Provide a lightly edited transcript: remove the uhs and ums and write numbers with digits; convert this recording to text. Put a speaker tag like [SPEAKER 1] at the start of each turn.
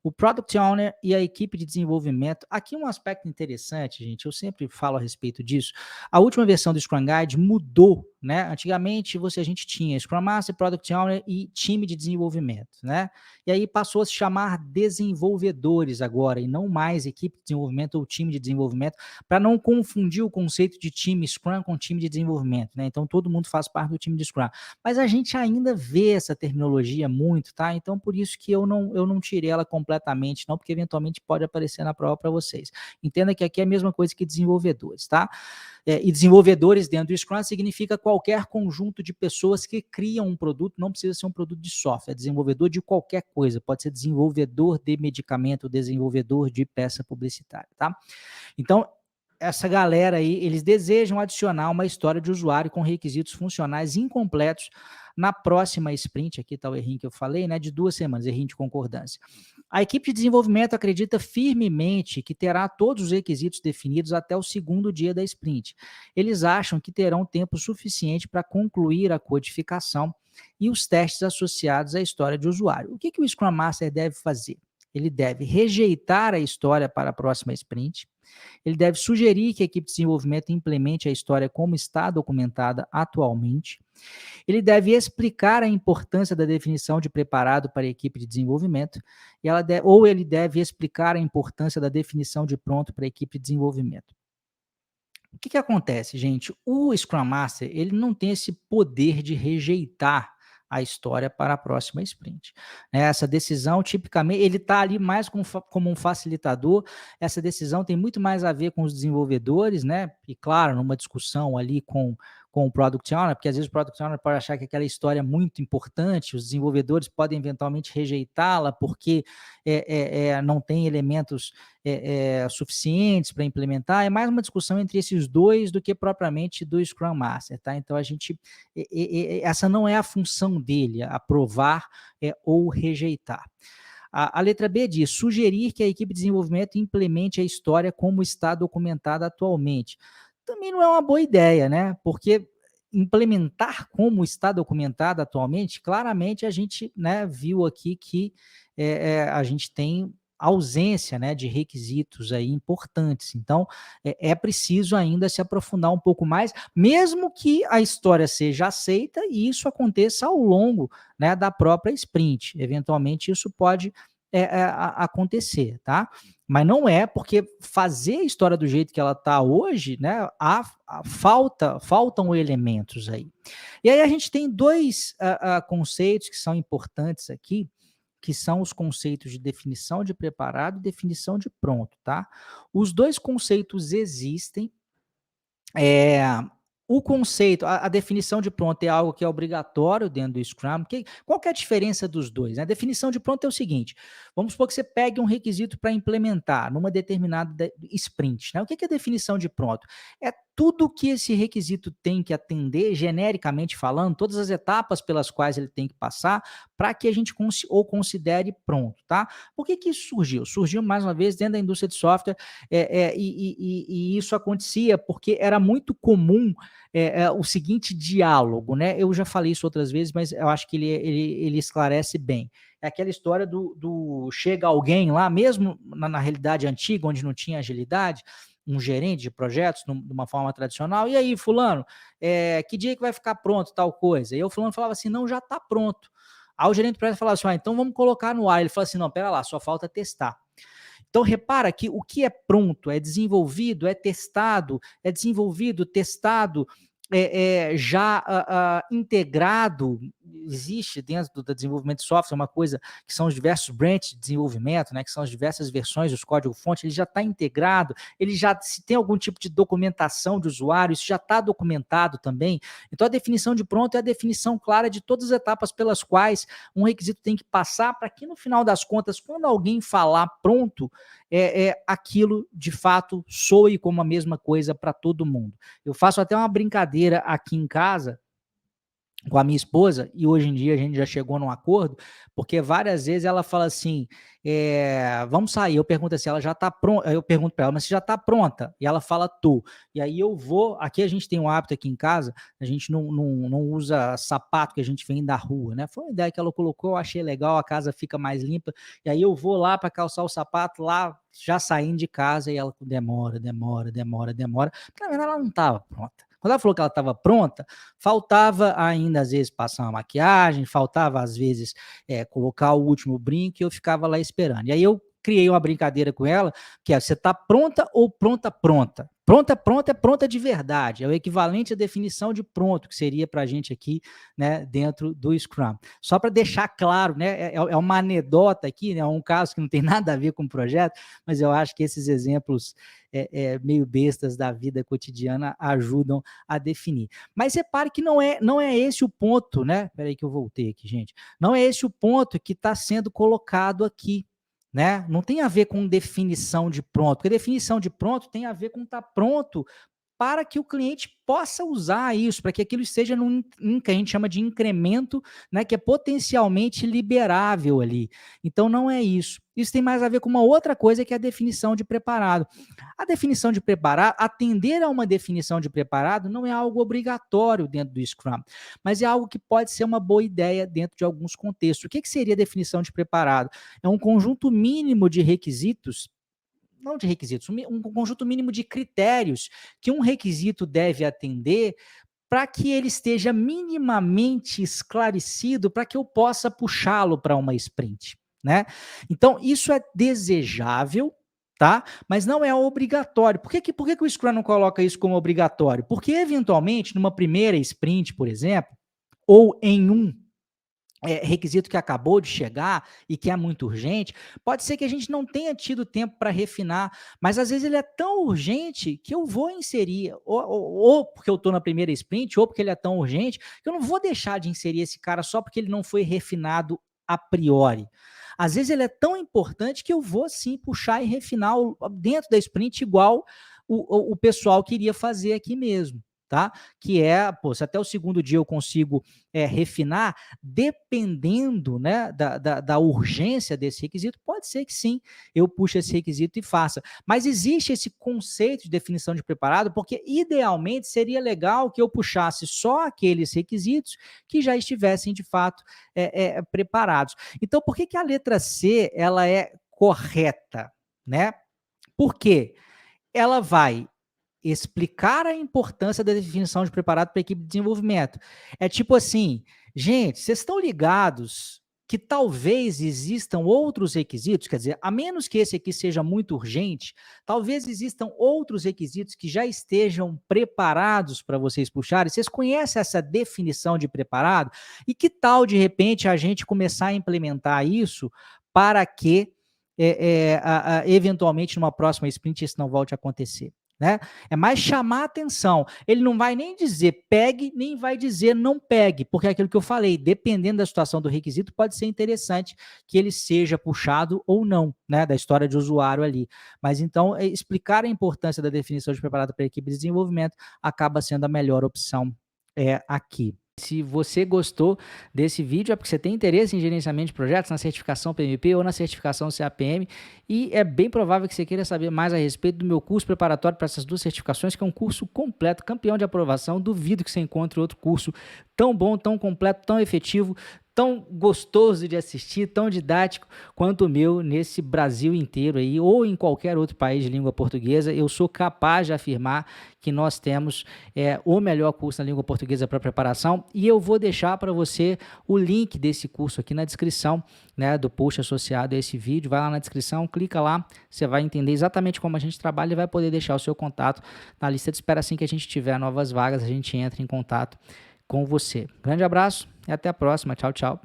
[SPEAKER 1] O Product Owner e a equipe de desenvolvimento. Aqui um aspecto interessante, gente, eu sempre falo a respeito disso. A última versão do Scrum Guide mudou, né? Antigamente a gente tinha Scrum Master, Product Owner e time de desenvolvimento, né? E aí passou a se chamar desenvolvedores agora, e não mais equipe de desenvolvimento ou time de desenvolvimento, para não confundir o conceito de time Scrum com time de desenvolvimento, né? Então todo mundo faz parte do time de Scrum. Mas a gente ainda vê essa terminologia muito, tá? Então por isso que eu não tirei ela completamente, não, porque eventualmente pode aparecer na prova para vocês. Entenda que aqui é a mesma coisa que desenvolvedores, tá? E desenvolvedores dentro do Scrum significa qualquer conjunto de pessoas que criam um produto, não precisa ser um produto de software, é desenvolvedor de qualquer coisa, pode ser desenvolvedor de medicamento, desenvolvedor de peça publicitária, tá? Então, essa galera aí, eles desejam adicionar uma história de usuário com requisitos funcionais incompletos na próxima sprint, aqui está o errinho que eu falei, né, de 2 semanas, errinho de concordância. A equipe de desenvolvimento acredita firmemente que terá todos os requisitos definidos até o 2º dia da sprint. Eles acham que terão tempo suficiente para concluir a codificação e os testes associados à história de usuário. O que o Scrum Master deve fazer? Ele deve rejeitar a história para a próxima sprint. Ele deve sugerir que a equipe de desenvolvimento implemente a história como está documentada atualmente. Ele deve explicar a importância da definição de preparado para a equipe de desenvolvimento, ou ele deve explicar a importância da definição de pronto para a equipe de desenvolvimento. O que acontece, gente? O Scrum Master, ele não tem esse poder de rejeitar a história para a próxima sprint. Essa decisão, tipicamente, ele está ali mais como um facilitador. Essa decisão tem muito mais a ver com os desenvolvedores, né? E claro, numa discussão ali com o Product Owner, porque às vezes o Product Owner pode achar que aquela história é muito importante, os desenvolvedores podem eventualmente rejeitá-la porque não tem elementos suficientes para implementar. É mais uma discussão entre esses dois do que propriamente do Scrum Master, tá? Então essa não é a função dele, aprovar ou rejeitar. A letra B diz: sugerir que a equipe de desenvolvimento implemente a história como está documentada atualmente. Também não é uma boa ideia, né? Porque implementar como está documentado atualmente, claramente a gente, né, viu aqui que a gente tem ausência, né, de requisitos aí importantes. Então, é preciso ainda se aprofundar um pouco mais, mesmo que a história seja aceita e isso aconteça ao longo, né, da própria sprint. Eventualmente, isso pode acontecer, tá? Mas não é porque fazer a história do jeito que ela está hoje, né, faltam elementos aí. E aí a gente tem dois conceitos que são importantes aqui, que são os conceitos de definição de preparado e definição de pronto, tá? Os dois conceitos existem. O conceito, a definição de pronto é algo que é obrigatório dentro do Scrum. Qual que é a diferença dos dois? A definição de pronto é o seguinte: vamos supor que você pegue um requisito para implementar numa determinada sprint, né? O que é a definição de pronto? É tudo que esse requisito tem que atender, genericamente falando, todas as etapas pelas quais ele tem que passar, para que a gente o considere pronto, tá? Por que isso surgiu? Surgiu, mais uma vez, dentro da indústria de software, e isso acontecia porque era muito comum o seguinte diálogo, né? Eu já falei isso outras vezes, mas eu acho que ele esclarece bem. É aquela história do chega alguém lá, mesmo na realidade antiga, onde não tinha agilidade, um gerente de projetos, de uma forma tradicional, e aí, fulano, que dia que vai ficar pronto tal coisa? E o fulano falava assim, não, já está pronto. Aí o gerente de projetos falava assim, então vamos colocar no ar. Ele falou assim, não, pera lá, só falta testar. Então, repara que o que é pronto, é desenvolvido, é testado, é desenvolvido, testado, já integrado. Existe dentro do desenvolvimento de software uma coisa que são os diversos branches de desenvolvimento, né, que são as diversas versões dos código-fonte, ele já está integrado, ele já, se tem algum tipo de documentação de usuário, isso já está documentado também. Então, a definição de pronto é a definição clara de todas as etapas pelas quais um requisito tem que passar para que, no final das contas, quando alguém falar pronto, aquilo, de fato, soe como a mesma coisa para todo mundo. Eu faço até uma brincadeira aqui em casa, com a minha esposa, e hoje em dia a gente já chegou num acordo, porque várias vezes ela fala assim, vamos sair, eu pergunto assim, ela já tá pronta, eu pergunto para ela, mas você já tá pronta? E ela fala, tô. E aí eu vou, aqui a gente tem um hábito aqui em casa, a gente não usa sapato que a gente vem da rua, né? Foi uma ideia que ela colocou, eu achei legal, a casa fica mais limpa, e aí eu vou lá para calçar o sapato, lá já saindo de casa, e ela demora, porque na verdade ela não estava pronta. Quando ela falou que ela estava pronta, faltava ainda, às vezes, passar uma maquiagem, faltava, às vezes, colocar o último brinco, e eu ficava lá esperando. E aí eu criei uma brincadeira com ela, que é, você está pronta ou pronta, pronta? Pronta, pronta é pronta de verdade, é o equivalente à definição de pronto, que seria para a gente aqui, né, dentro do Scrum. Só para deixar claro, né, é uma anedota aqui, né, um caso que não tem nada a ver com o projeto, mas eu acho que esses exemplos meio bestas da vida cotidiana ajudam a definir. Mas repare que não é esse o ponto, né? Espera aí que eu voltei aqui, gente. Não é esse o ponto que está sendo colocado aqui, né? Não tem a ver com definição de pronto, porque definição de pronto tem a ver com estar pronto para que o cliente possa usar isso, para que aquilo esteja num que a gente chama de incremento, né, que é potencialmente liberável ali. Então não é isso. Isso tem mais a ver com uma outra coisa, que é a definição de preparado. A definição de preparado, atender a uma definição de preparado não é algo obrigatório dentro do Scrum, mas é algo que pode ser uma boa ideia dentro de alguns contextos. O que seria a definição de preparado? É um conjunto mínimo de requisitos, não de requisitos, um conjunto mínimo de critérios que um requisito deve atender para que ele esteja minimamente esclarecido, para que eu possa puxá-lo para uma sprint, né? Então, isso é desejável, tá? Mas não é obrigatório. Por que o Scrum não coloca isso como obrigatório? Porque, eventualmente, numa primeira sprint, por exemplo, ou em um requisito que acabou de chegar e que é muito urgente, pode ser que a gente não tenha tido tempo para refinar, mas às vezes ele é tão urgente que eu vou inserir, ou porque eu estou na primeira sprint, ou porque ele é tão urgente, que eu não vou deixar de inserir esse cara só porque ele não foi refinado a priori. Às vezes ele é tão importante que eu vou sim puxar e refinar dentro da sprint igual o pessoal queria fazer aqui mesmo. Tá? Que é, pô, se até o segundo dia eu consigo refinar, dependendo, né, da urgência desse requisito, pode ser que sim, eu puxe esse requisito e faça. Mas existe esse conceito de definição de preparado, porque idealmente seria legal que eu puxasse só aqueles requisitos que já estivessem de fato preparados. Então, por que a letra C ela é correta, né? Por quê? Ela vai explicar a importância da definição de preparado para a equipe de desenvolvimento. É tipo assim, gente, vocês estão ligados que talvez existam outros requisitos, quer dizer, a menos que esse aqui seja muito urgente, talvez existam outros requisitos que já estejam preparados para vocês puxarem. Vocês conhecem essa definição de preparado? E que tal, de repente, a gente começar a implementar isso para que, eventualmente, numa próxima sprint, isso não volte a acontecer? Né? É mais chamar a atenção. Ele não vai nem dizer pegue, nem vai dizer não pegue, porque é aquilo que eu falei, dependendo da situação do requisito, pode ser interessante que ele seja puxado ou não, né, da história de usuário ali. Mas então, explicar a importância da definição de preparado para a equipe de desenvolvimento acaba sendo a melhor opção aqui. Se você gostou desse vídeo, é porque você tem interesse em gerenciamento de projetos, na certificação PMP ou na certificação CAPM, e é bem provável que você queira saber mais a respeito do meu curso preparatório para essas duas certificações, que é um curso completo, campeão de aprovação. Duvido que você encontre outro curso tão bom, tão completo, tão efetivo, tão gostoso de assistir, tão didático quanto o meu nesse Brasil inteiro aí, ou em qualquer outro país de língua portuguesa. Eu sou capaz de afirmar que nós temos o melhor curso na língua portuguesa para preparação, e eu vou deixar para você o link desse curso aqui na descrição, né, do post associado a esse vídeo. Vai lá na descrição, clica lá, você vai entender exatamente como a gente trabalha e vai poder deixar o seu contato na lista de espera. Assim que a gente tiver novas vagas, a gente entra em contato com você. Grande abraço e até a próxima. Tchau, tchau.